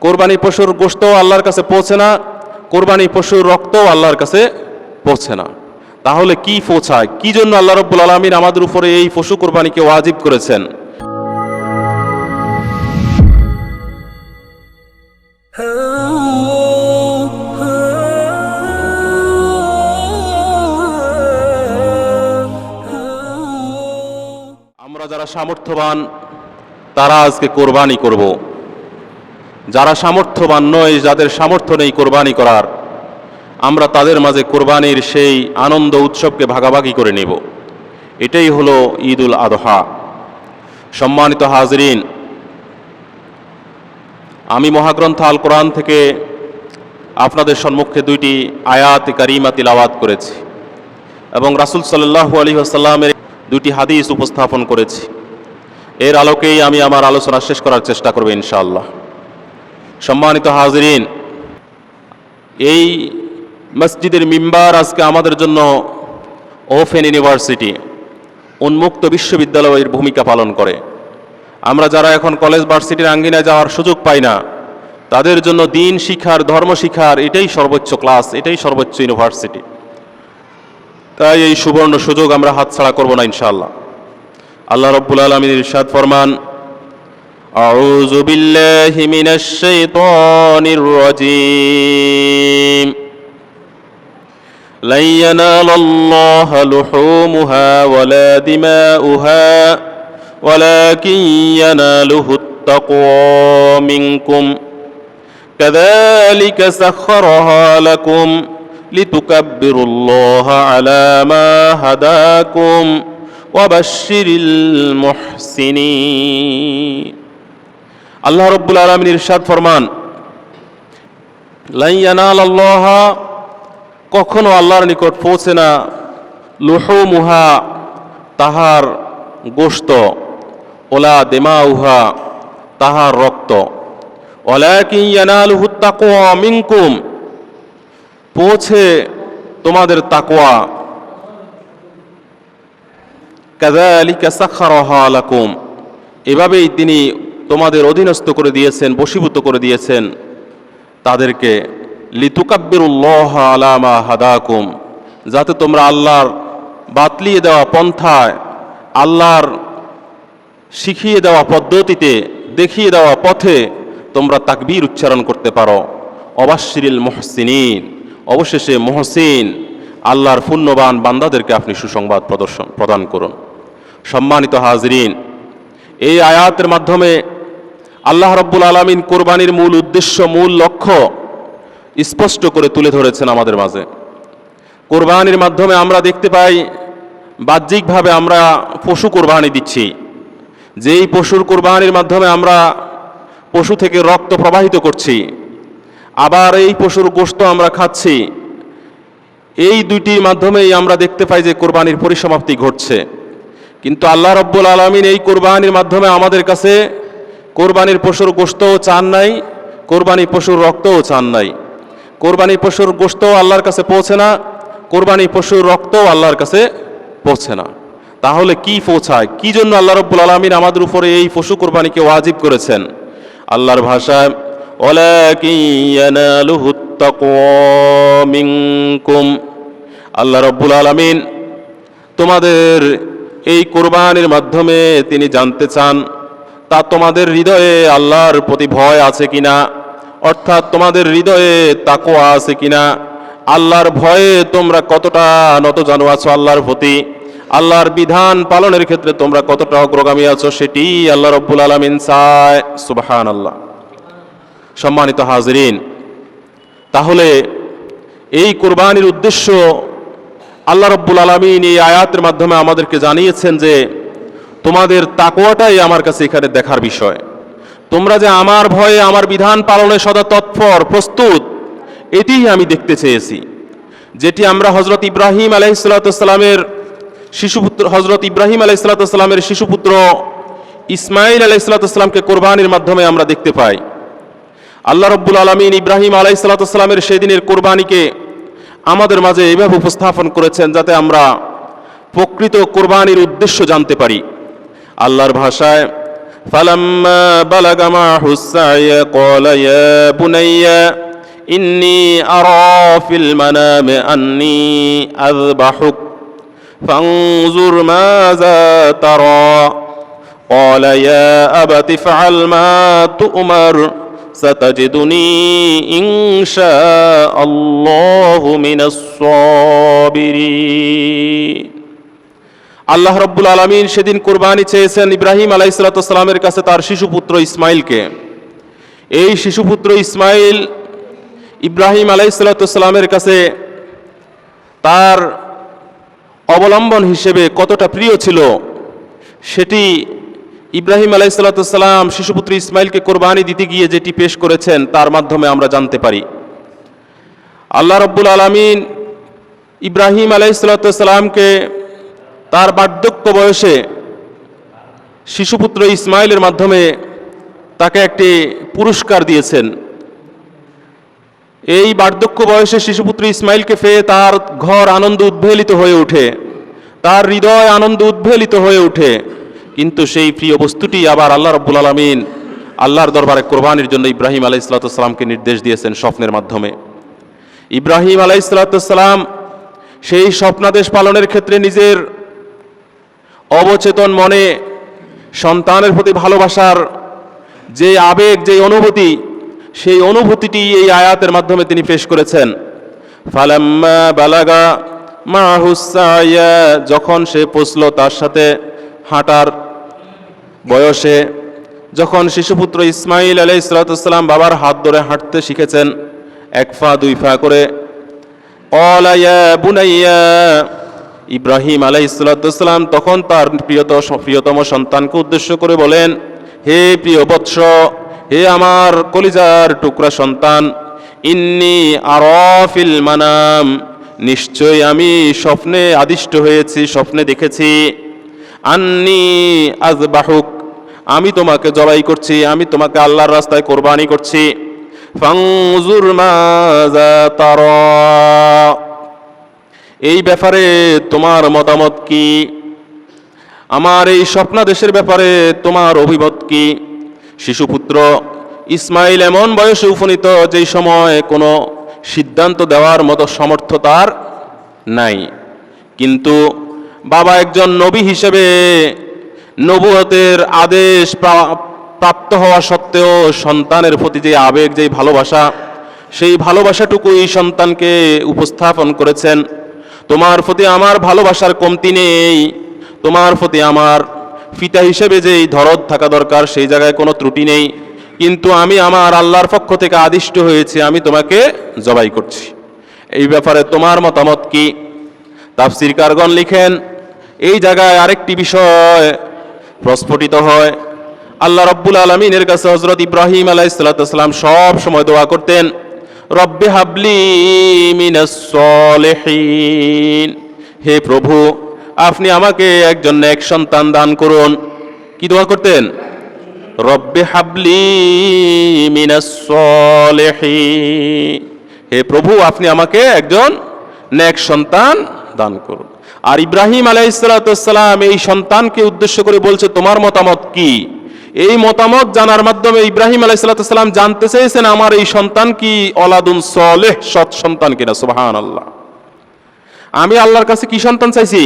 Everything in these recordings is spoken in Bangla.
কোরবানি পশুর গোশতও আল্লাহর কাছে পৌঁছে না, কোরবানি পশুর রক্তও আল্লাহর কাছে পৌঁছে না। তাহলে কি পৌঁছায়? কি জন্য আল্লাহ রাব্বুল আলামিন আমাদের উপরে এই পশু কোরবানিকে ওয়াজিব করেছেন? আমরা যারা সামর্থ্যবান তারা আজকে কোরবানি করব। যারা সামর্থ্যবান নয়, যাদের সামর্থ্য নেই কোরবানি করার, আমরা তাদের মাঝে কোরবানির সেই আনন্দ উৎসবকে ভাগাভাগি করে নেব। এটাই হলো ঈদুল আদহা। সম্মানিত হাজরিন, আমি মহাগ্রন্থ আল কোরআন থেকে আপনাদের সম্মুখে দুইটি আয়াত কারিমা তিলাওয়াত করেছি এবং রাসূল সাল্লাল্লাহু আলাইহি ওয়াসাল্লামের দুইটি হাদিস উপস্থাপন করেছি। এর আলোকেই আমি আমার আলোচনা শেষ করার চেষ্টা করব ইনশাআল্লাহ। সম্মানিত হাজরিন, এই মসজিদের মিম্বার আজকে আমাদের জন্য ওপেন ইউনিভার্সিটি, উন্মুক্ত বিশ্ববিদ্যালয়ের ভূমিকা পালন করে। আমরা যারা এখন কলেজ ভার্সিটির আঙ্গিনায় যাওয়ার সুযোগ পাই না, তাদের জন্য দিন শিক্ষার, ধর্ম শিক্ষার এটাই সর্বোচ্চ ক্লাস, এটাই সর্বোচ্চ ইউনিভার্সিটি। তাই এই সুবর্ণ সুযোগ আমরা হাতছাড়া করব না ইনশাআল্লাহ। আল্লাহ রাব্বুল আলামিন ইরশাদ ফরমান, আউযু বিল্লাহি মিনাশ শাইতানির রাজীম, লা ইয়ানালাল্লাহা লুহুমুহা ওয়ালা দিমাউহা ওয়ালাকিন ইয়ানালুহুত তাকওয়া মিনকুম কাযালিকা সাখখারাহা লাকুম লিতুকাব্বিরুল্লাহা আলা মা হাদাকুম ওয়া বাশশিরিল মুহসিনিন। আল্লাহ রাব্বুল আলামিন ইরশাদ ফরমান, লা ইয়ানালাল্লাহা, কখনো আল্লাহর নিকট পৌঁছে না, লুহুমুহা, তাহার গোশত, ওলা দিমাউহা, তাহার রক্ত, ওয়ালাকিন ইয়ানালুহুত তাকওয়া মিনকুম, পৌঁছে তোমাদের তাকওয়া। কাযালিকা সাখখারাহা লাকুম, এভাবেই তিনি তোমাদের অধীনস্থ করে দিয়েছেন, বশীভূত করে দিয়েছেন তাদেরকে। লিতুকাব্বিরুল্লাহা আলা মা হাদাকুম, যাতে তোমরা আল্লাহর বাতলিয়ে দেওয়া পন্থায়, আল্লাহর শিখিয়ে দেওয়া পদ্ধতিতে, দেখিয়ে দেওয়া পথে তোমরা তাকবীর উচ্চারণ করতে পারো। ওয়াবাশশিরিল মুহসিনিন, অবশেষে মুহসিন আল্লাহর পুণ্যবান বান্দাদেরকে আপনি সুসংবাদ প্রদান করুন। সম্মানিত হাজরিন, এই আয়াতের মাধ্যমে আল্লাহ রাব্বুল আলামিন কোরবানির মূল উদ্দেশ্য, মূল লক্ষ্য স্পষ্ট করে তুলে ধরেছেন আমাদের মাঝে। কোরবানির মাধ্যমে আমরা দেখতে পাই, বাহ্যিকভাবে আমরা পশু কোরবানি দিচ্ছি। যেই পশুর কোরবানির মাধ্যমে আমরা পশু থেকে রক্ত প্রবাহিত করছি, আবার এই পশুর গোশত আমরা খাচ্ছি, এই দুইটির মাধ্যমেই আমরা দেখতে পাই যে কোরবানির পরিসমাপ্তি ঘটছে। কিন্তু আল্লাহ রাব্বুল আলামিন এই কোরবানির মাধ্যমে আমাদের কাছে কোরবানির পশুর গোশতও চান নাই, কোরবানি পশুর রক্তও চান নাই। কোরবানি পশুর গোশতও আল্লাহর কাছে পৌঁছে না, কোরবানি পশুর রক্তও আল্লাহর কাছে পৌঁছে না। তাহলে কি পৌঁছায়? কি জন্য আল্লাহ রাব্বুল আলামিন আমাদের উপরে এই পশু কোরবানিকে ওয়াজিব করেছেন? আল্লাহর ভাষায়, ওয়ালাকিন ইয়ানালুহুত তাকওয়া মিনকুম, আল্লাহ রাব্বুল আলামিন তোমাদের এই কোরবানির মাধ্যমে তিনি জানতে চান তা তোমাদের হৃদয়ে আল্লাহর প্রতি ভয় আছে কিনা, অর্থাৎ তোমাদের হৃদয়ে তাকওয়া আছে কিনা, আল্লাহর ভয়ে তোমরা কতটা নতজানু আছো আল্লাহর প্রতি, আল্লাহর বিধান পালনের ক্ষেত্রে তোমরা কতটা অগ্রগামী আছো, সেটি আল্লাহ রাব্বুল আলামিন চায়। সুবহানাল্লাহ। সম্মানিত হাজরিন, তাহলে এই কোরবানির উদ্দেশ্য আল্লাহ রাব্বুল আলামিন এই আয়াতের মাধ্যমে আমাদেরকে জানিয়েছেন যে তোমাদের তাকওয়াটাই আমার কাছে এখানে দেখার বিষয়। তোমরা যে আমার ভয়ে, আমার বিধান পালনে সদা তৎপর, প্রস্তুত, এটিই আমি দেখতে চেয়েছি। যেটি আমরা হযরত ইব্রাহিম আলাইহিসসালামের শিশুপুত্র, হযরত ইব্রাহিম আলাইহিসসালামের শিশুপুত্র ইসমাঈল আলাইহিসসালামকে কোরবানির মাধ্যমে আমরা দেখতে পাই। আল্লাহ রাব্বুল আলামিন ইব্রাহিম আলাইহিসসালামের সেদিনের কোরবানিকে আমাদের মাঝে এইভাবে উপস্থাপন করেছেন যাতে আমরা প্রকৃত কোরবানির উদ্দেশ্য জানতে পারি। আল্লাহর ভাষায়, فلما بلغ معه السعي قال يا بني إني أرى في المنام أني أذبحك فانظر ماذا ترى قال يا أبت افعل ما تؤمر ستجدني إن شاء الله من الصابرين আল্লাহ রাব্বুল আলামিন সেদিন কুরবানি চেয়েছেন ইব্রাহিম আলাইহিসসালাতু ওয়াসসালামের কাছে তার শিশুপুত্র ইসমাইলকে। এই শিশুপুত্র ইসমাইল ইব্রাহিম আলাইহিসসালাতু ওয়াসসালামের কাছে তার অবলম্বন হিসেবে কতটা প্রিয় ছিল সেটি ইব্রাহিম আলাইহিসসালাতু ওয়াসসালাম শিশুপুত্র ইসমাইলকে কোরবানি দিতে গিয়ে যেটি পেশ করেছেন তার মাধ্যমে আমরা জানতে পারি। আল্লাহ রাব্বুল আলামিন ইব্রাহিম আলাইহিসসালাতু ওয়াসসালামকে তার বার্ধক্য বয়সে শিশুপুত্র ইসমাইলের মাধ্যমে তাকে একটি পুরস্কার দিয়েছেন। এই বার্ধক্য বয়সে শিশুপুত্র ইসমাইলকে পেয়ে তার ঘর আনন্দ উদ্বেলিত হয়ে ওঠে, তার হৃদয় আনন্দ উদ্বেলিত হয়ে ওঠে। কিন্তু সেই প্রিয় বস্তুটি আবার আল্লাহ রাব্বুল আলামিন আল্লাহর দরবারে কোরবানির জন্য ইব্রাহিম আলাইহিসসালাতু ওয়াসসালামকে নির্দেশ দিয়েছেন স্বপ্নের মাধ্যমে। ইব্রাহিম আলাইহিসসালাতু ওয়াসসালাম সেই স্বপ্নাদেশ পালনের ক্ষেত্রে নিজের অবচেতন মনে সন্তানের প্রতি ভালোবাসার যে আবেগ, যে অনুভূতি, সেই অনুভূতিটি এই আয়াতের মাধ্যমে তিনি পেশ করেছেন। ফালাম্মা বালাগা মাহুস সায়া, যখন সে পৌঁছল তার সাথে হাঁটার বয়সে, যখন শিশুপুত্র ইসমাইল আলাইহিসসালাতু ওয়াসসালাম বাবার হাত ধরে হাঁটতে শিখেছেন এক পা দুই পা করে, ক্বালা ইয়া বুনাইয়া, ইব্রাহিম আলাইহিসসালাতু ওয়াসসালাম তখন তার প্রিয়তম সন্তানকে উদ্দেশ্য করে বলেন, হে প্রিয় বৎস, হে আমার কলিজার টুকরা সন্তান, ইন্নী আরা ফিল মানাম, নিশ্চয় আমি স্বপ্নে আদিষ্ট হয়েছি, স্বপ্নে দেখেছি, আন্নী আযবাহুক, আমি তোমাকে জবাই করছি, আমি তোমাকে আল্লাহর রাস্তায় কোরবানি করছি। ফানজুর মাযা তারা, এই ব্যাপারে তোমার মতামত কি? আমার এই স্বপ্নাদেশের ব্যাপারে তোমার অভিমত কি? শিশুপুত্র ইসমাইল এমন বয়সে উপনীত যেই সময় কোনো সিদ্ধান্ত দেওয়ার মতো সামর্থ্য তার নাই, কিন্তু বাবা একজন নবী হিসেবে নবুয়তের আদেশ প্রাপ্ত হওয়া সত্ত্বেও সন্তানের প্রতি যে আবেগ, যে ভালোবাসা, সেই ভালোবাসাটুকুই সন্তানকে উপস্থাপন করেছেন। তোমার প্রতি আমার ভালোবাসার কমতি নেই, তোমার প্রতি আমার পিতা হিসেবে যেই দরদ থাকা দরকার সেই জায়গায় কোনো ত্রুটি নেই, কিন্তু আমি আমার আল্লাহর পক্ষ থেকে আদিষ্ট হয়েছি, আমি তোমাকে জবাই করছি। এই ব্যাপারে তোমার মতামত কি? তাফসীরকারগণ লিখেন, এই জায়গায় আরেকটি বিষয় প্রস্ফুটিত হয়। আল্লাহ রাব্বুল আলামিনের কাছে হযরত ইব্রাহিম আলাইহিসসালাতু ওয়াসসালাম সব সময় দোয়া করতেন, রব্বি হাবলি মিনাস সলিহিন, হে প্রভু আপনি আমাকে একজন নেক সন্তান দান করুন। কি দোয়া করতেন? রব্বি হাবলি মিনাস সলিহিন, হে প্রভু আপনি আমাকে একজন নেক সন্তান দান করুন। আর ইব্রাহিম আলাইহিসসালাতু ওয়াসসালাম এই সন্তানকে উদ্দেশ্য করে বলছে, তোমার মতামত কি? এই মতামত জানার মাধ্যমে ইব্রাহিম আলাইহিসসালাতু ওয়াসসালাম জানতে চেয়েছেন আমার এই সন্তান কি ওলাদুন সলেহ, সৎ সন্তান কিনা। সুবহানাল্লাহ, আমি আল্লাহর কাছে কি সন্তান চাইছি?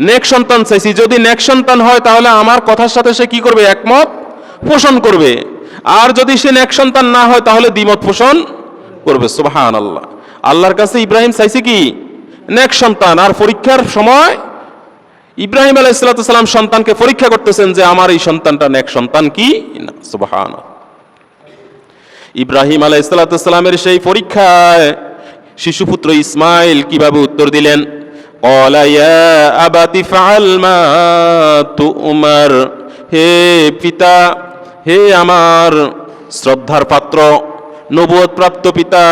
নেক সন্তান চাইছি। যদি নেক সন্তান হয় তাহলে আমার কথার সাথে সে কি করবে? একমত পোষণ করবে। আর যদি সে নেক সন্তান না হয় তাহলে দ্বিমত পোষণ করবে। সুবহানাল্লাহ, আল্লাহর কাছে ইব্রাহিম চাইছে কি? নেক সন্তান। আর পরীক্ষার সময় ইব্রাহিম আলাইহিসসালাতু ওয়াসসালাম সন্তানকে পরীক্ষা করতেছেন যে আমার এই সন্তানটা নেক সন্তান কি না। সুবহানাল্লাহ, ইব্রাহিম আলাইহিসসালাতু ওয়াসসালামের সেই পরীক্ষায় শিশুপুত্র ইসমাইল কিভাবে উত্তর দিলেন? ক্বালা ইয়া আবাতি ফাআল মা তু'মার, হে পিতা, হে আমার শ্রদ্ধার পাত্র নবুয়ত প্রাপ্ত পিতা,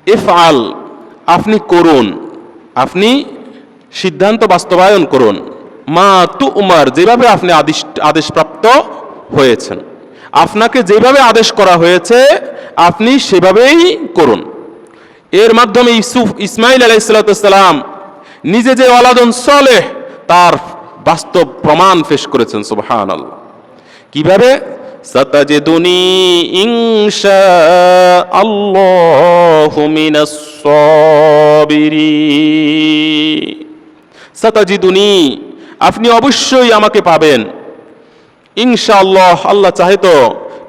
ইফআল, আপনি করুন, আপনি সিদ্ধান্ত বাস্তবায়ন করুন, মা তু'মার, যেভাবে আপনি আদেশপ্রাপ্ত হয়েছেন, আপনাকে যেভাবে আদেশ করা হয়েছে আপনি সেভাবেই করুন। এর মাধ্যমে ইসমাইল আলাইহিসসালাতু ওয়াসসালাম নিজে যে ওয়ালাদুন সলেহ তার বাস্তব প্রমাণ পেশ করেছেন। সুবহানাল্লাহ। কিভাবে? সাতাজিদুনি ইনশাআল্লাহু মিনাস সাবিরিন। সাতাজিদুনি, আপনি অবশ্যই আমাকে পাবেন, ইনশাআল্লাহ, আল্লাহ চাহে তো,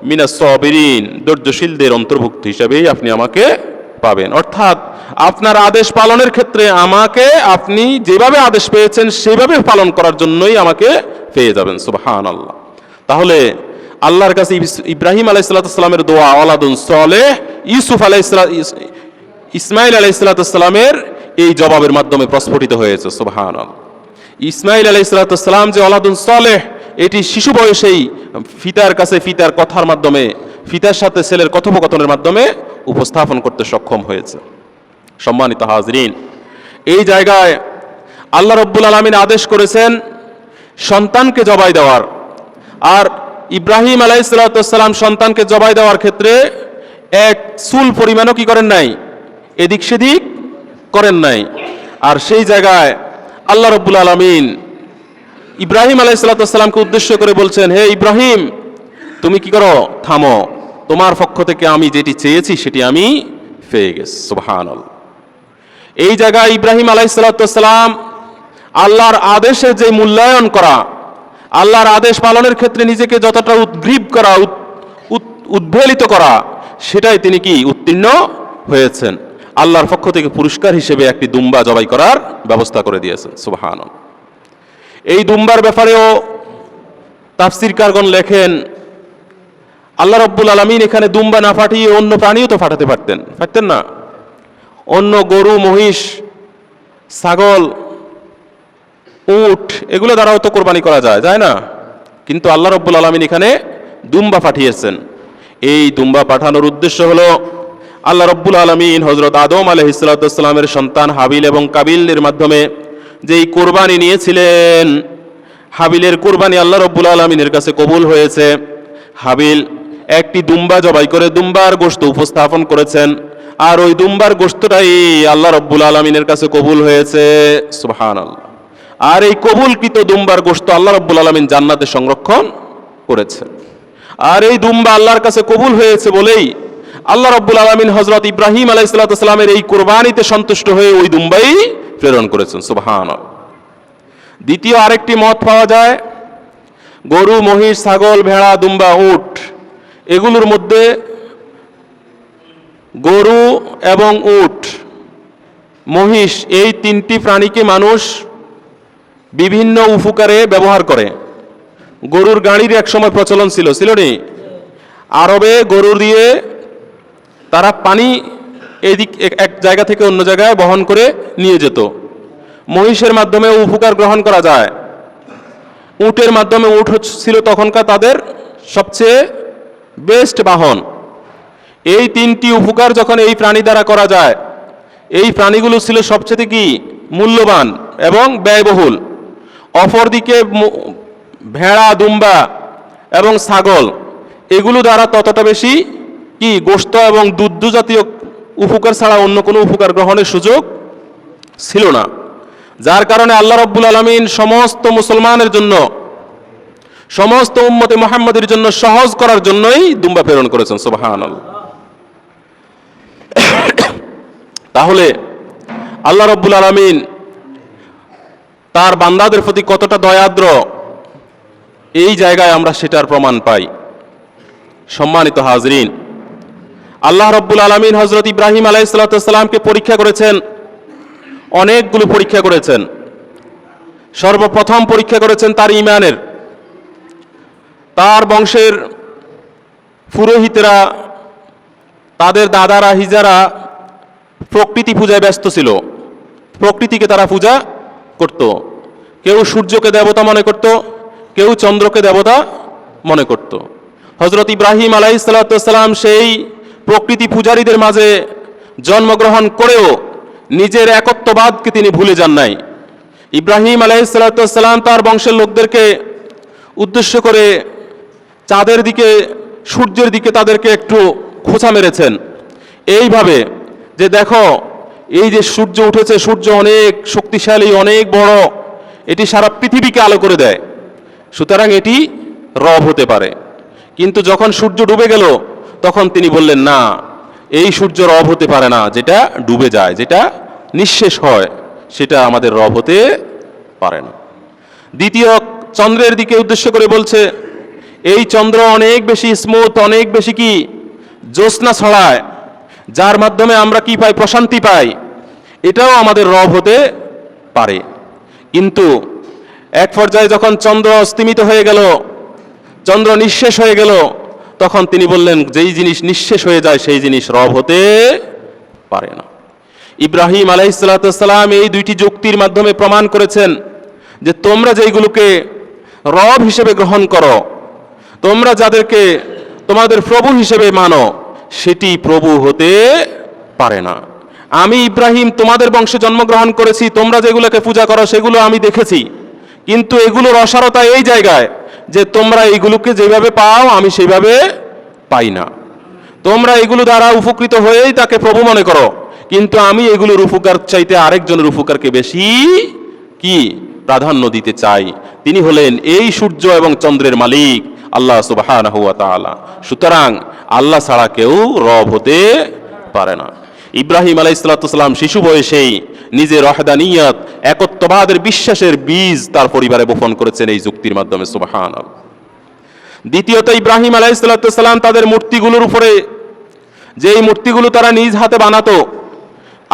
মিনাস সাবিরিন, ধৈর্যশীলদের অন্তর্ভুক্ত হিসেবেই আপনি আমাকে পাবেন। অর্থাৎ আপনার আদেশ পালনের ক্ষেত্রে আমাকে আপনি যেভাবে আদেশ পেয়েছেন সেভাবে পালন করার জন্যই আমাকে পেয়ে যাবেন। সুবহানাল্লাহ। তাহলে আল্লাহর কাছে ইব্রাহিম আলাইহিসসালামের দোয়া, ওয়ালাদুন সালেহ, ইউসুফ ইসমাইল আলাইহিসসালামের এই জবাবের মাধ্যমে প্রস্ফুটিত হয়েছে। সুবহানাল্লাহ। ইসমাইল আলাইহিসসালাম যে ওয়ালাদুন সালেহ, এটি শিশু বয়সেই পিতার কাছে পিতার কথার মাধ্যমে, পিতার সাথে ছেলের কথোপকথনের মাধ্যমে উপস্থাপন করতে সক্ষম হয়েছে। সম্মানিত হাজরিন, এই জায়গায় আল্লাহ রাব্বুল আলামিন আদেশ করেছেন সন্তানকে জবাই দেওয়ার, আর ইব্রাহিম আলাইহিসসালাম সন্তানকে জবাই দেওয়ার ক্ষেত্রে এক চুল পরিমাণও কি করেন নাই, এদিক সেদিক করেন নাই। আর সেই জায়গায় আল্লাহ রাব্বুল আলামিন ইব্রাহিম আলাইহিসসালামকে উদ্দেশ্য করে বলছেন, হে ইব্রাহিম, তুমি কি করো? থামো, তোমার পক্ষ থেকে আমি যেটি চেয়েছি সেটি আমি পেয়ে গেছি। সুবহানাল্লাহ। এই জায়গায় ইব্রাহিম আলাইহিসসালাম আল্লাহর আদেশে যে মূল্যায়ন করা, আল্লাহর আদেশ পালনের ক্ষেত্রে নিজেকে যতটা উদ্গ্রীব করা, উদ্বেলিত করা, সেটাই তিনি কি উত্তীর্ণ হয়েছেন। আল্লাহর পক্ষ থেকে পুরস্কার হিসেবে একটি দুম্বা জবাই করার ব্যবস্থা করে দিয়েছেন। সুবহানাল্লাহ। এই দুম্বার ব্যাপারেও তাফসীরকারগণ লেখেন, আল্লাহ রাব্বুল আলামিন এখানে দুম্বা না ফাটিয়ে অন্য প্রাণীও তো ফাটাতে পারতেন না? অন্য গরু, মহিষ, ছাগল, উট, এগুলো দ্বারাও তো কোরবানি করা যায় না? কিন্তু আল্লাহ রাব্বুল আলামিন এখানে দুম্বা পাঠিয়েছেন। এই দুম্বা পাঠানোর উদ্দেশ্য হলো আল্লাহ রাব্বুল আলামিন হযরত আদম আলাইহিসসালামের সন্তান হাবিল এবং কাবিলের মাধ্যমে যেই কোরবানি নিয়েছিলেন, হাবিলের কোরবানি আল্লাহ রাব্বুল আলামিনের কাছে কবুল হয়েছে। হাবিল একটি দুম্বা জবাই করে দুম্বার গোশত উপস্থাপন করেছেন, আর ওই দুম্বার গোশতটাই আল্লাহ রাব্বুল আলামিনের কাছে কবুল হয়েছে। সুবহানাল্লাহ। আর এই কবুলকৃত দুম্বার গোশত আল্লাহ রাব্বুল আলামিন জান্নাতে সংরক্ষণ করেছেন। আর এই দুম্বা আল্লাহর কাছে কবুল হয়েছে বলেই আল্লাহ রাব্বুল আলামিন হযরত ইব্রাহিম আলাইহিসসালামের এই কোরবানিতে সন্তুষ্ট হয়ে ওই দুম্বাই প্রেরণ করেছেন। সুবহানাল্লাহ। দ্বিতীয় আরেকটি মত পাওয়া যায়, গরু, মহিষ, ছাগল, ভেড়া, দুম্বা, উট, এগুলোর মধ্যে গরু এবং উট, মহিষ, এই তিনটি প্রাণীকে মানুষ বিভিন্ন উপকারে ব্যবহার করে। গরুর গাড়ির এক সময় প্রচলন ছিল নি? আরবে গরু দিয়ে তারা পানি এদিক এক জায়গা থেকে অন্য জায়গায় বহন করে নিয়ে যেত। মহিষের মাধ্যমে উপকার গ্রহণ করা যায়। উটের মাধ্যমে, উট ছিল তখনকার তাদের সবচেয়ে বেস্ট বাহন। এই তিনটি উপকার যখন এই প্রাণী দ্বারা করা যায়, এই প্রাণীগুলো ছিল সবচেয়ে কি মূল্যবান এবং ব্যয়বহুল। অপরদিকে ভেড়া, দুম্বা এবং ছাগল, এগুলো দ্বারা ততটা বেশি কি গোশত এবং দুধ জাতীয় উপকার ছাড়া অন্য কোনো উপকার গ্রহণের সুযোগ ছিল না। যার কারণে আল্লাহ রাব্বুল আলামিন সমস্ত মুসলমানের জন্য, সমস্ত উম্মতে মুহাম্মাদের জন্য সহজ করার জন্যই দুম্বা প্রেরণ করেছেন। সুবহানাল্লাহ। তাহলে আল্লাহ রাব্বুল আলামিন তার বান্দাদের প্রতি কতটা দয়াদ্র, এই জায়গায় আমরা সেটার প্রমাণ পাই। সম্মানিত হাজরিন, আল্লাহ রাব্বুল আলামিন হযরত ইব্রাহিম আলাইহিসসালামকে পরীক্ষা করেছেন, অনেকগুলো পরীক্ষা করেছেন। সর্বপ্রথম পরীক্ষা করেছেন তার ঈমানের। তার বংশের পুরোহিতেরা, তাদের দাদারা, হিজারা প্রকৃতি পূজায় ব্যস্ত ছিল। প্রকৃতিকে তারা পূজা করত। কেউ সূর্যকে দেবতা মনে করত, কেউ চন্দ্রকে দেবতা মনে করত। হযরত ইব্রাহিম আলাইহিসসালাম সেই প্রকৃতি পূজারীদের মাঝে জন্মগ্রহণ করেও নিজের একত্ববাদকে তিনি ভুলে যান নাই। ইব্রাহিম আলাইহিসসালাম তার বংশের লোকদেরকে উদ্দেশ্য করে চাঁদের দিকে, সূর্যের দিকে তাদেরকে একটু খোঁচা মেরেছেন, এইভাবে যে দেখো, এই যে সূর্য উঠেছে, সূর্য অনেক শক্তিশালী, অনেক বড়, এটি সারা পৃথিবীকে আলো করে দেয়, সুতরাং এটি রব হতে পারে। কিন্তু যখন সূর্য ডুবে গেল তখন তিনি বললেন, না, এই সূর্য রব হতে পারে না, যেটা ডুবে যায়, যেটা নিঃশেষ হয়, সেটা আমাদের রব হতে পারে না। দ্বিতীয়, চন্দ্রের দিকে উদ্দেশ্য করে বলছে, এই চন্দ্র অনেক বেশি স্মুথ, অনেক বেশি কি জ্যোৎস্না ছড়ায়, যার মাধ্যমে আমরা কি পাই, প্রশান্তি পাই, এটাও আমাদের রব হতে পারে। কিন্তু এক পর্যায়ে যখন চন্দ্র অস্তিমিত হয়ে গেল, চন্দ্র নিঃশেষ হয়ে গেল, তখন তিনি বললেন, যেই জিনিস নিঃশেষ হয়ে যায় সেই জিনিস রব হতে পারে না। ইব্রাহিম আলাইহিসসালাম এই দুইটি যুক্তির মাধ্যমে প্রমাণ করেছেন যে তোমরা যেইগুলোকে রব হিসেবে গ্রহণ করো, তোমরা যাদেরকে তোমাদের প্রভু হিসেবে মানো, সেটি প্রভু হতে পারে না। আমি ইব্রাহিম তোমাদের বংশে জন্মগ্রহণ করেছি, তোমরা যেগুলোকে পূজা করো সেগুলো আমি দেখেছি, কিন্তু এগুলোর অসারতা এই জায়গায় যে তোমরা এইগুলোকে যেভাবে পাও আমি সেইভাবে পাই না। তোমরা এগুলো দ্বারা উপকৃত হয়েই তাকে প্রভু মনে করো, কিন্তু আমি এগুলোর উপকার চাইতে আরেকজনের উপকারকে বেশি কি প্রাধান্য দিতে চাই। তিনি হলেন এই সূর্য এবং চন্দ্রের মালিক আল্লাহ সুবহানাহু ওয়া তাআলা। সুতরাং আল্লাহ ছাড়া কেউ রব হতে পারে না। ইব্রাহিম আলাইহিসসালাম শিশু বয়সেই নিজের ওয়াহদানিয়ত, একত্ববাদের বিশ্বাসের বীজ তার পরিবারে বপন করেছেন এই যুক্তির মাধ্যমে, সুবহানাল্লাহ। দ্বিতীয়ত, ইব্রাহিম আলাইহিসসালাম তাদের মূর্তিগুলোর উপরে, যেই মূর্তিগুলো তারা নিজ হাতে বানাতো,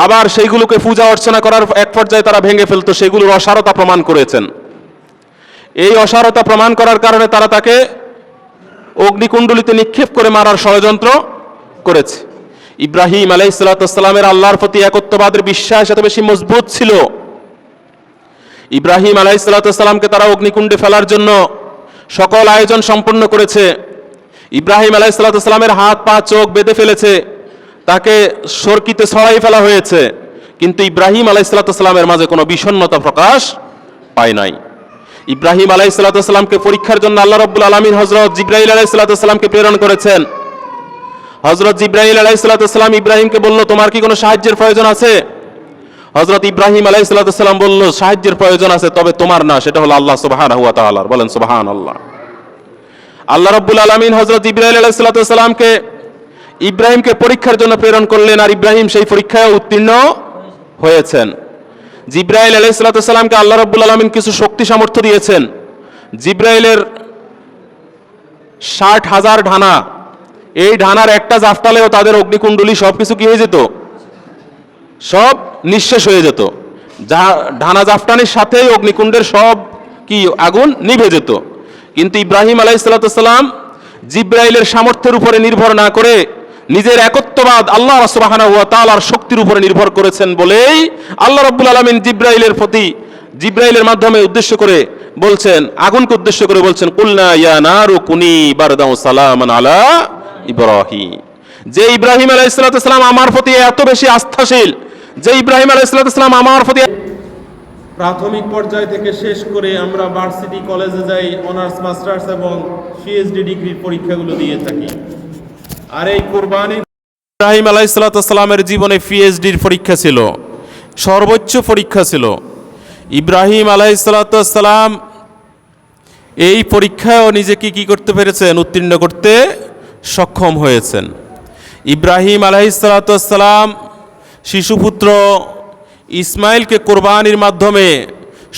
আবার সেইগুলোকে পূজা অর্চনা করার এক পর্যায়ে তারা ভেঙে ফেলতো, সেগুলোর অসারতা প্রমাণ করেছেন। এই অসারতা প্রমাণ করার কারণে তারা তাকে অগ্নিকুণ্ডলিতে নিক্ষেপ করে মারার ষড়যন্ত্র করেছে। ইব্রাহিম আলাইহিসসালামের আল্লাহর প্রতি একত্ববাদের বিশ্বাস এত বেশি মজবুত ছিল, ইব্রাহিম আলাইহিসসালামকে তারা অগ্নিকুণ্ডে ফেলার জন্য সকল আয়োজন সম্পন্ন করেছে। ইব্রাহিম আলাইহিসসালামের হাত পা চোখ বেঁধে ফেলেছে, তাকে সরকিতে ছড়াই ফেলা হয়েছে, কিন্তু ইব্রাহিম আলাইহিসসালামের মাঝে কোনো বিষণ্ণতা প্রকাশ পায় নাই। ইব্রাহিম আলাইহিসসালামকে পরীক্ষার জন্য আল্লাহ রাব্বুল আলামিন হযরত জিবরাইল আলাইহিসসালামকে প্রেরণ করেছেন। হযরত জিবরাইল আলাইহিসসালাম ইব্রাহিমকে বলল, তোমার কি কোনো সাহায্যের প্রয়োজন আছে? হযরত ইব্রাহিম আলাইহিসসালাম বলল, সাহায্যের প্রয়োজন আছে, তবে তোমার না, সেটা হলো আল্লাহ সুবহানাহু ওয়া তাআলার। বলেন সুবহানাল্লাহ। আল্লাহ রাব্বুল আলামিন হযরত জিবরাইল আলাইহিসসালামকে ইব্রাহিমকে পরীক্ষার জন্য প্রেরণ করলেন, আর ইব্রাহিম সেই পরীক্ষায় উত্তীর্ণ হয়েছেন। জিবরাইল আলাইহিসসালামকে আল্লাহ রাব্বুল আলামিন কিছু শক্তি সামর্থ্য দিয়েছেন। জিবরাইলের 60,000 ঢানা, এই ঢানার একটা জাফটালেও তাদের অগ্নিকুণ্ডলী সবকিছু কি হয়ে যেত, সব নিঃশেষ হয়ে যেত। ঢানা জাফটানির সাথেই অগ্নিকুণ্ডের সব কি আগুন নিভে যেত। কিন্তু ইব্রাহিম আলাইহিসসালাম জিবরাইলের সামর্থ্যের উপরে নির্ভর না করে নিজের একত্ববাদ আল্লাহ সুবহানাহু ওয়া তাআলার শক্তির উপরে নির্ভর করেছেন বলেই আল্লাহ রাব্বুল আলামিন জিবরাইলের মাধ্যমে উদ্দেশ্য করে বলছেন, আগুনকে উদ্দেশ্য করে বলছেন, কুলনা ইয়া নারু কুনি বারদাও সালামান আলা ইব্রাহিম। যে ইব্রাহিম আলাইহিসসালাম আমার প্রতি এত বেশি আস্থাশীল, যে ইব্রাহিম আলাইহিসসালাম আমার প্রতি প্রাথমিক পর্যায় থেকে শেষ করে আমরা ভার্সিটি কলেজে যাই, অনার্স মাস্টার্স এবং পিএইচডি ডিগ্রির পরীক্ষাগুলো দিয়ে থাকি। আর এই কুরবানি, ইব্রাহিম আলাইহিসসালামের জীবনে পিএইচডির পরীক্ষা ছিল, সর্বোচ্চ পরীক্ষা ছিল। ইব্রাহিম আলাইহিসসালাম এই পরীক্ষায়ও নিজেকে কি করতে পেরেছেন, উত্তীর্ণ করতে সক্ষম হয়েছেন। ইব্রাহিম আলাইহিসসালাম শিশুপুত্র ইসমাইলকে কোরবানির মাধ্যমে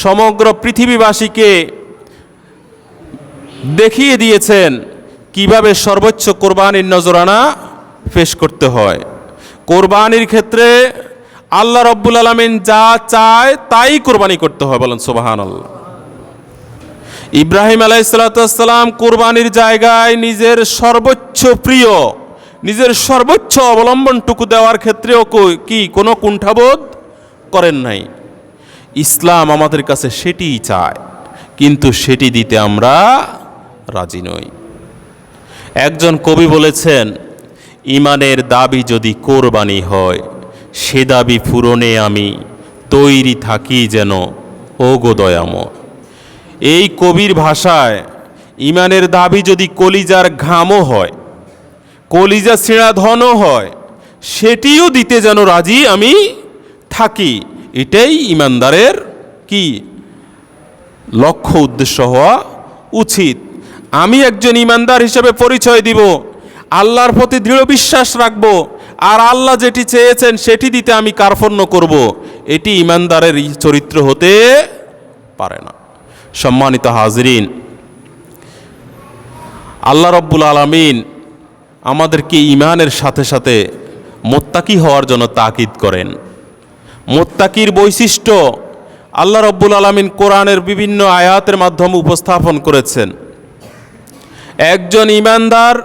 সমগ্র পৃথিবীবাসীকে দেখিয়ে দিয়েছেন কিভাবে সর্বোচ্চ কোরবানির নজরানা পেশ করতে হয়। কোরবানির ক্ষেত্রে আল্লাহ রাব্বুল আলামিন যা চায় তাই কোরবানি করতে হয়। বলেন সুবহানাল্লাহ। ইব্রাহিম আলাইহিসসালাম কোরবানির জায়গায় নিজের সর্বোচ্চ প্রিয়, নিজের সর্বোচ্চ অবলম্বনটুকু দেওয়ার ক্ষেত্রেও কি কোনো কুণ্ঠাবোধ করেন নাই। ইসলাম আমাদের কাছে সেটিই চায়, কিন্তু সেটি দিতে আমরা রাজি নই। একজন কবি বলেছেন, ইমানের দাবি যদি কোরবানি হয়, সে দাবি পূরণে আমি তৈরি থাকি যেন ওগো দয়াময়। এই কবির ভাষায় ইমানের দাবি যদি কলিজার ঘামও হয়, কলিজা ছিঁড়া ধনও হয়, সেটিও দিতে যেন রাজি আমি থাকি। এটাই ইমানদারের কি লক্ষ্য উদ্দেশ্য হওয়া উচিত। আমি একজন ইমানদার হিসেবে পরিচয় দিব, আল্লাহর প্রতি দৃঢ় বিশ্বাস রাখব, আর আল্লাহ যেটি চেয়েছেন সেটি দিতে আমি কার্পণ্য করব, এটি ইমানদারের চরিত্র হতে পারে না। সম্মানিত হাজরিন, আল্লাহ রব্বুল আলামিন আমাদেরকে ঈমানের সাথে সাথে মুত্তাকি হওয়ার জন্য তাকিদ করেন। মুত্তাকির বৈশিষ্ট্য আল্লাহ রব্বুল আলামিন কোরআনের বিভিন্ন আয়াতের মাধ্যমে উপস্থাপন করেছেন। একজন ঈমানদার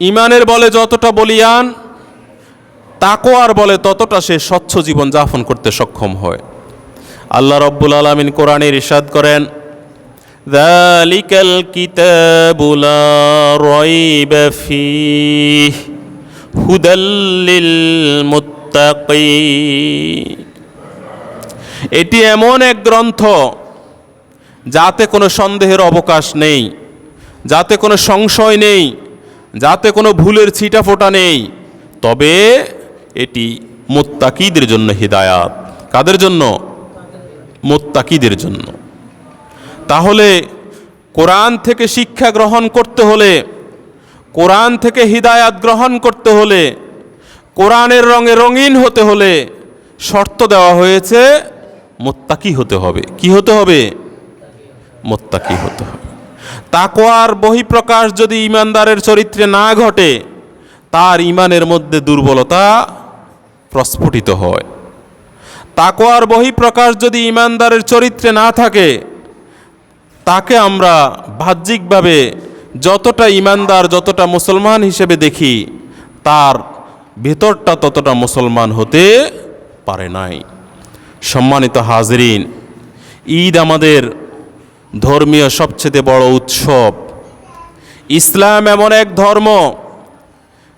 ঈমানের বলে যতটা বলিয়ান, তাকওয়ার বলে ততটা সে স্বচ্ছ জীবন যাপন করতে সক্ষম হয়। আল্লাহ রব্বুল আলামিন কোরআনে ইরশাদ করেন, যালিকাল কিতাবু লা রাইবা ফীহি হুদাল লিল মুত্তাকিন। এটি এমন এক গ্রন্থ যাতে কোনো সন্দেহের অবকাশ নেই, যাতে কোনো সংশয় নেই, যাতে কোনো ভুলের ছিটাফোঁটা নেই, তবে এটি মুত্তাকিদের জন্য হিদায়াত। কাদের জন্য? মুত্তাকিদের জন্য। তাহলে কোরআন থেকে শিক্ষা গ্রহণ করতে হলে, কোরআন থেকে হিদায়াত গ্রহণ করতে হলে, কোরআনের রঙে রঙিন হতে হলে শর্ত দেওয়া হয়েছে মুত্তাকি হতে হবে। কি হতে হবে? মুত্তাকি হতে হবে। তাকওয়ার বহিঃপ্রকাশ যদি ঈমানদারের চরিত্রে না ঘটে, তার ঈমানের মধ্যে দুর্বলতা প্রস্ফুটিত হয়। তাকওয়ার বহিঃপ্রকাশ যদি ঈমানদারের চরিত্রে না থাকে, তাকে আমরা বাহ্যিকভাবে যতটা ঈমানদার, যতটা মুসলমান হিসেবে দেখি, তার ভেতরটা ততটা মুসলমান হতে পারে নাই। সম্মানিত হাজরিন, ঈদ আমাদের ধর্মীয় সবচেয়ে বড় উৎসব। ইসলাম এমন এক ধর্ম,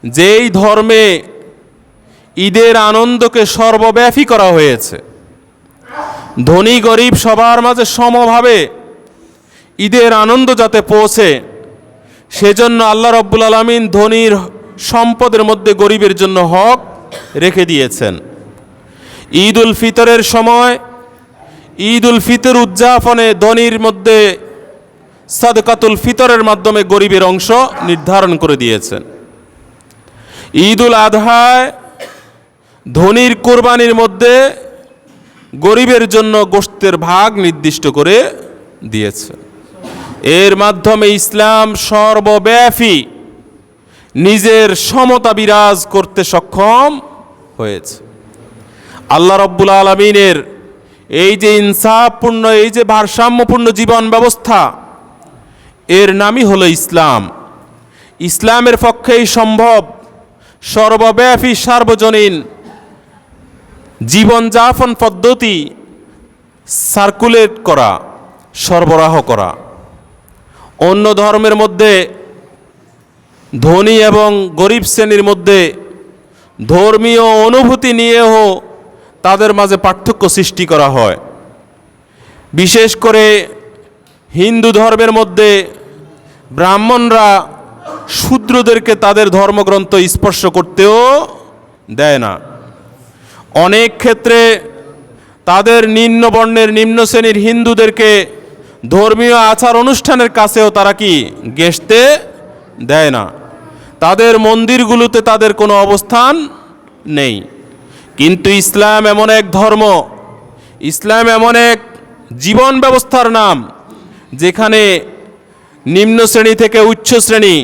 যেই ধর্মে ঈদের আনন্দকে সর্বব্যাপী করা হয়েছে। ধনী গরিব সবার মাঝে সমভাবে ঈদের আনন্দ যাতে পৌঁছে, সেজন্য আল্লাহ রব্বুল আলামিন ধনীর সম্পদের মধ্যে গরিবের জন্য হক রেখে দিয়েছেন। ঈদ উল ফিতরের সময় ঈদ উল ফিতর উদযাপনে ধনীর মধ্যে সাদকাতুল ফিতরের মাধ্যমে গরিবের অংশ নির্ধারণ করে দিয়েছেন। ঈদ উল আদহায় ধনীর কোরবানির মধ্যে গরিবের জন্য গোশতের ভাগ নির্দিষ্ট করে দিয়েছে। এর মাধ্যমে ইসলাম সর্বব্যাপী নিজের সমতা বিরাজ করতে সক্ষম হয়েছে। আল্লাহ রব্বুল আলামিনের এই যে ইনসাফপূর্ণ, এই যে ভারসাম্যপূর্ণ জীবন ব্যবস্থা, এর নামই হলো ইসলাম। ইসলামের পক্ষেই সম্ভব সর্বব্যাপী সার্বজনীন জীবনযাপন পদ্ধতি সার্কুলেট করা, সরবরাহ করা। অন্য ধর্মের মধ্যে ধনী এবং গরিব শ্রেণীর মধ্যে ধর্মীয় অনুভূতি নিয়েও তাদের মাঝে পার্থক্য সৃষ্টি করা হয়। বিশেষ করে হিন্দু ধর্মের মধ্যে ব্রাহ্মণরা শূদ্রদেরকে তাদের ধর্মগ্রন্থ স্পর্শ করতেও দেয় না। অনেক ক্ষেত্রে তাদের নিম্ন বর্ণের, নিম্ন শ্রেণীর হিন্দুদেরকে ধর্মীয় আচার অনুষ্ঠানের কাছেও তারা কি ঘেঁষতে দেয় না। তাদের মন্দিরগুলোতে তাদের কোনো অবস্থান নেই। কিন্তু ইসলাম এমন এক ধর্ম, ইসলাম এমন এক জীবন ব্যবস্থার নাম, যেখানে নিম্ন শ্রেণী থেকে উচ্চ শ্রেণী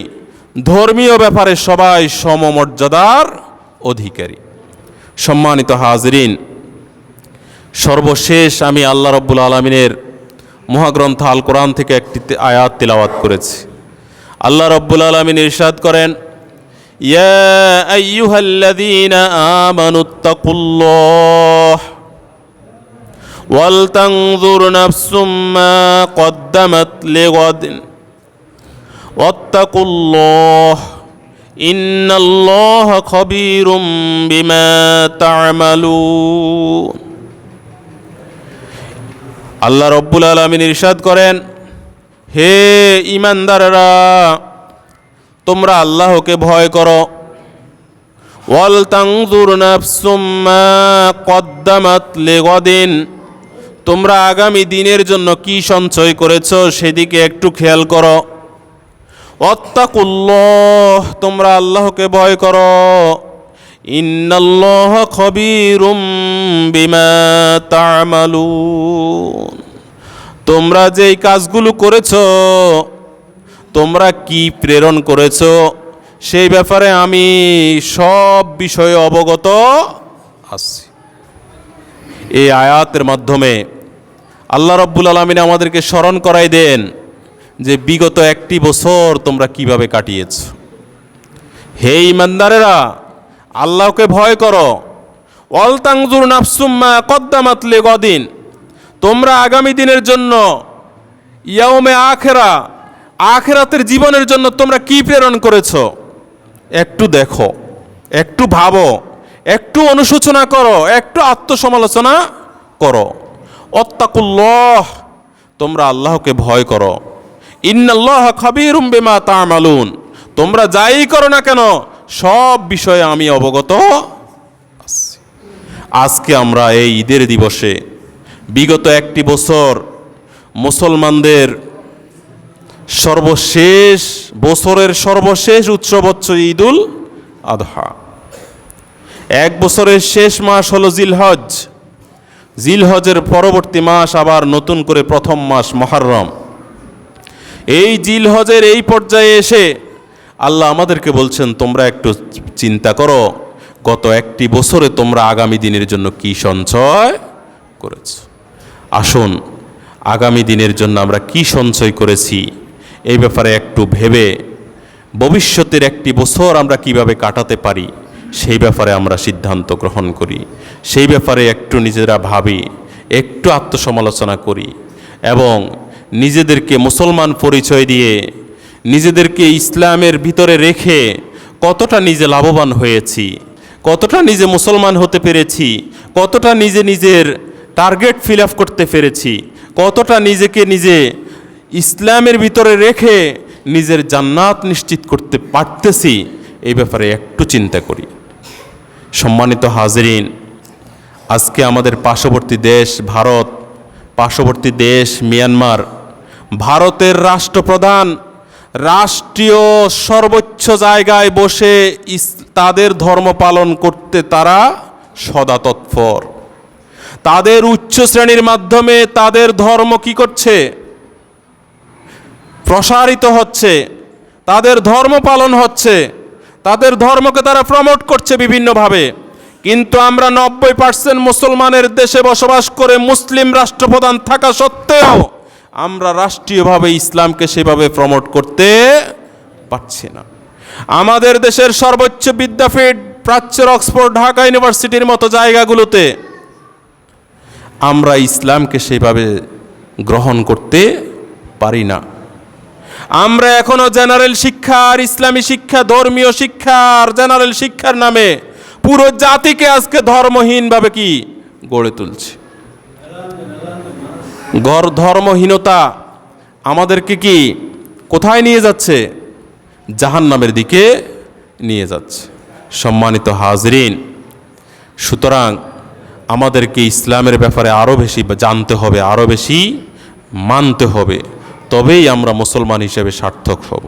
ধর্মীয় ব্যাপারে সবাই সমমর্যাদার অধিকারী। সম্মানিত হাজরিন, সর্বশেষ আমি আল্লাহ রব্বুল আলামিনের মহাগ্রন্থ আল কোরআন থেকে একটি আয়াত তিলাওয়াত করেছি। আল্লাহ রব্বুল আলামিন ইরশাদ করেন, ইয়া আইয়ুহাল্লাযীনা আমানুত্তাকুল্লাহ ওয়াল তানজুর নাফসুম মা কদ্দামাত লিগাদিন ওয়াত্তাকুল্লাহ ইন্নাল্লাহা খাবীরুম বিমা তা'মালুন। আল্লাহ রব্বুল আলামিন ইরশাদ করেন, হে ঈমানদাররা, তোমরা আল্লাহকে ভয় করো। ওয়াল তানজুর নাফসুম মা কদ্দামাত লিগাদিন, তোমরা আগামী দিনের জন্য কি সঞ্চয় করেছ সেদিকে একটু খেয়াল করো। ওয়াত্তাকুল্লাহ, তোমরা আল্লাহকে ভয় করো। ইন্নাল্লাহ খবীরুম বিমা তা'মালুন, তোমরা যেই কাজগুলো করেছ, তোমরা কি প্রেরণ করেছ সেই ব্যাপারে আমি সব বিষয়ে অবগত আছি। এই আয়াতের মাধ্যমে আল্লাহ রাব্বুল আলামিন আমাদেরকে স্মরণ করাই দেন যে বিগত একটি বছর তোমরা কিভাবে কাটিয়েছ। হে ঈমানদারেরা, আল্লাহকে ভয় করো। ওয়াল তানজুর নাফসুম মা কদ্দামাত লিগাদিন, তোমরা আগামী দিনের জন্য, ইয়াউমে আখিরা, আখিরাতের জীবনের জন্য তোমরা কি প্রেরণ করেছ একটু দেখো, একটু ভাবো, একটু অনুশোচনা করো, একটু আত্মসমালোচনা করো। ওয়াত্তাকুল্লাহ, তোমরা আল্লাহকে ভয় করো। ইন্নাল্লাহ খবীরুম বিমা তা'মালুন, তোমরা যাই করো না কেন সব বিষয়ে আমি অবগত আছি। আজকে আমরা এই ঈদের দিবসে বিগত একটি বছর মুসলমানদের সর্বশেষ বছরের সর্বশেষ উৎসব হচ্ছে ঈদুল আযহা। এক বছরের শেষ মাস হলো জিলহজ, জিলহজের পরবর্তী মাস আবার নতুন করে প্রথম মাস মুহররম। এই জিলহজের এই পর্যায়ে এসে আল্লাহ আমাদেরকে বলছেন তোমরা একটু চিন্তা করো গত একটি বছরে তোমরা আগামী দিনের জন্য কি সঞ্চয় করেছ। আসুন আগামী দিনের জন্য আমরা কি সঞ্চয় করেছি এই ব্যাপারে একটু ভেবে ভবিষ্যতের একটি বছর আমরা কিভাবে কাটাতে পারি সেই ব্যাপারে আমরা সিদ্ধান্ত গ্রহণ করি, সেই ব্যাপারে একটু নিজেরা ভাবি, একটু আত্মসমালোচনা করি এবং নিজেদেরকে মুসলমান পরিচয় দিয়ে নিজেদেরকে ইসলামের ভিতরে রেখে কতটা নিজে লাভবান হয়েছি, কতটা নিজে মুসলমান হতে পেরেছি, কতটা নিজের টার্গেট ফিল আপ করতে পেরেছি, কতটা নিজেকে নিজে ইসলামের ভিতরে রেখে নিজের জান্নাত নিশ্চিত করতে পারতেছি এই ব্যাপারে একটু চিন্তা করি। সম্মানিত হাজরিন, আজকে আমাদের পার্শ্ববর্তী দেশ ভারত, পার্শ্ববর্তী দেশ মিয়ানমার, ভারতের রাষ্ট্রপ্রধান রাষ্ট্রীয় সর্বোচ্চ জায়গায় বসে তাদের ধর্ম পালন করতে তারা সদা তৎপর। তাদের উচ্চ শ্রেণীর মাধ্যমে তাদের ধর্ম কি করছে? প্রসারিত হচ্ছে, তাদের ধর্ম পালন হচ্ছে, তাদের ধর্মকে তারা প্রমোট করছে বিভিন্নভাবে। কিন্তু আমরা 90% মুসলমানের দেশে বসবাস করে মুসলিম রাষ্ট্রপ্রধান থাকা সত্ত্বেও আমরা রাষ্ট্রীয়ভাবে ইসলামকে সেভাবে প্রমোট করতে পারছি না। আমাদের দেশের সর্বোচ্চ বিদ্যাপীঠ প্রাচ্যের অক্সফোর্ড, ঢাকা ইউনিভার্সিটির মতো জায়গাগুলোতে আমরা ইসলামকে সেভাবে গ্রহণ করতে পারি না। আমরা এখনো জেনারেল শিক্ষা আর ইসলামী শিক্ষা, ধর্মীয় শিক্ষা আর জেনারেল শিক্ষার নামে পুরো জাতিকে আজকে ধর্মহীনভাবে কি গড়ে তুলছে। ধর্মহীনতা আমাদেরকে কি কোথায় নিয়ে যাচ্ছে? জাহান্নামের দিকে নিয়ে যাচ্ছে। সম্মানিত হাজরিন, সুতরাং আমাদেরকে ইসলামের ব্যাপারে আরও বেশি জানতে হবে, আরও বেশি মানতে হবে, তবেই আমরা মুসলমান হিসেবে সার্থক হব।